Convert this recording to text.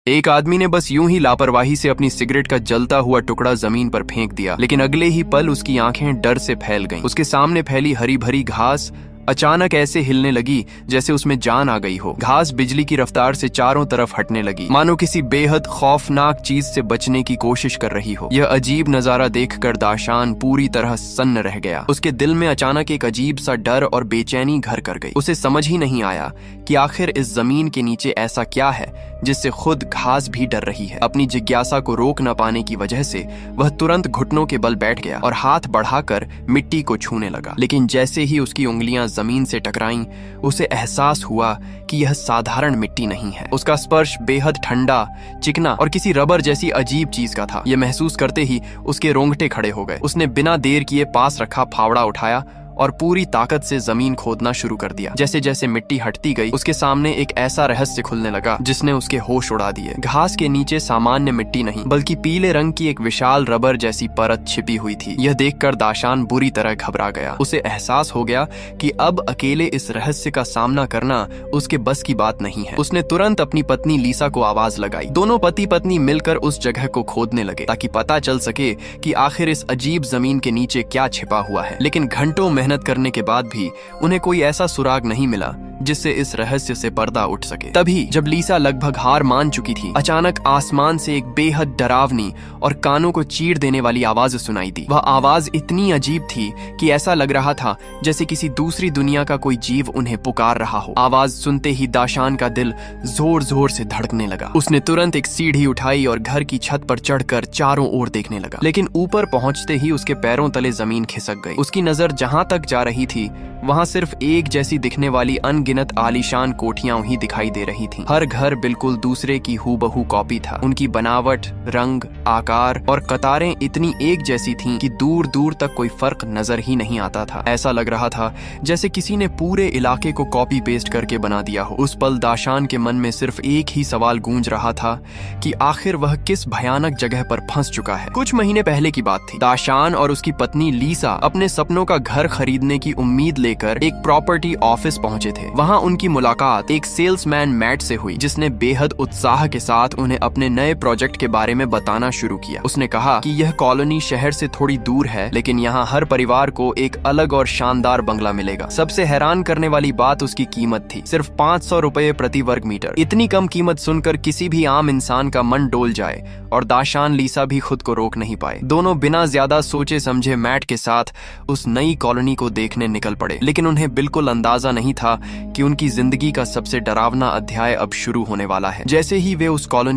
एक आदमी ने बस यूं ही लापरवाही से अपनी सिगरेट का जलता हुआ टुकड़ा जमीन पर फेंक दिया, लेकिन अगले ही पल उसकी आंखें डर से फैल गईं। उसके सामने फैली हरी भरी घास अचानक ऐसे हिलने लगी जैसे उसमें जान आ गई हो। घास बिजली की रफ्तार से चारों तरफ हटने लगी, मानो किसी बेहद खौफनाक चीज से बचने की कोशिश कर रही हो। यह अजीब नजारा देखकर दाशान पूरी तरह सन्न रह गया। उसके दिल में अचानक एक अजीब सा डर और बेचैनी घर कर गई। उसे समझ ही नहीं आया कि आखिर इस जमीन के नीचे ऐसा क्या है जिससे खुद घास भी डर रही है। अपनी जिज्ञासा को रोक न पाने की वजह से वह तुरंत घुटनों के बल बैठ गया और हाथ बढ़ाकर मिट्टी को छूने लगा। लेकिन जैसे ही उसकी उंगलियां जमीन से टकराईं, उसे एहसास हुआ कि यह साधारण मिट्टी नहीं है। उसका स्पर्श बेहद ठंडा, चिकना और किसी रबर जैसी अजीब चीज का था। यह महसूस करते ही उसके रोंगटे खड़े हो गए। उसने बिना देर किए पास रखा फावड़ा उठाया और पूरी ताकत से जमीन खोदना शुरू कर दिया। जैसे जैसे मिट्टी हटती गई, उसके सामने एक ऐसा रहस्य खुलने लगा जिसने उसके होश उड़ा दिए। घास के नीचे सामान्य मिट्टी नहीं, बल्कि पीले रंग की एक विशाल रबर जैसी परत छिपी हुई थी। यह देखकर दाशान बुरी तरह घबरा गया। उसे एहसास हो गया कि अब अकेले इस रहस्य का सामना करना उसके बस की बात नहीं है। उसने तुरंत अपनी पत्नी लीसा को आवाज लगाई। दोनों पति पत्नी मिलकर उस जगह को खोदने लगे ताकि पता चल सके कि आखिर इस अजीब जमीन के नीचे क्या छिपा हुआ है। लेकिन घंटों मेहनत करने के बाद भी उन्हें कोई ऐसा सुराग नहीं मिला जिससे इस रहस्य से पर्दा उठ सके। तभी जब लीसा लगभग हार मान चुकी थी, अचानक आसमान से एक बेहद डरावनी और कानों को चीर देने वाली आवाज सुनाई दी। वह आवाज इतनी अजीब थी कि ऐसा लग रहा था जैसे किसी दूसरी दुनिया का कोई जीव उन्हें पुकार रहा हो। आवाज सुनते ही दाशान का दिल जोर जोर से धड़कने लगा। उसने तुरंत एक सीढ़ी उठाई और घर की छत पर चढ़कर चारों ओर देखने लगा। लेकिन ऊपर पहुंचते ही उसके पैरों तले जमीन खिसक गई। उसकी नजर जहां तक जा रही थी, वहां सिर्फ एक जैसी दिखने वाली अनगिनत आलीशान कोठियां ही दिखाई दे रही थीं। हर घर बिल्कुल दूसरे की हूबहू कॉपी था। उनकी बनावट, रंग, आकार और कतारें इतनी एक जैसी थीं कि दूर दूर तक कोई फर्क नजर ही नहीं आता था। ऐसा लग रहा था जैसे किसी ने पूरे इलाके को कॉपी पेस्ट करके बना दिया हो। उस पल दाशान के मन में सिर्फ एक ही सवाल गूंज रहा था कि आखिर वह किस भयानक जगह पर फंस चुका है। कुछ महीने पहले की बात थी। दाशान और उसकी पत्नी लीसा अपने सपनों का घर खरीदने की उम्मीद लेकर एक प्रॉपर्टी ऑफिस पहुंचे थे। वहां उनकी मुलाकात एक सेल्समैन मैट से हुई, जिसने बेहद उत्साह के साथ उन्हें अपने नए प्रोजेक्ट के बारे में बताना शुरू किया। उसने कहा कि यह कॉलोनी शहर से थोड़ी दूर है, लेकिन यहाँ हर परिवार को एक अलग और शानदार बंगला मिलेगा। सबसे हैरान करने वाली बात उसकी कीमत थी, सिर्फ 500 रुपए प्रति वर्ग मीटर। इतनी कम कीमत सुनकर किसी भी आम इंसान का मन डोल जाए, और दाशान लीसा भी खुद को रोक नहीं पाए। दोनों बिना ज्यादा सोचे समझे मैट के साथ उस नई कॉलोनी को देखने निकल पड़े। लेकिन उन्हें बिल्कुल अंदाजा नहीं था कि उनकी जिंदगी का सबसे डरावना अध्याय अब शुरू होने वाला है। जैसे ही वे उस कॉलोनी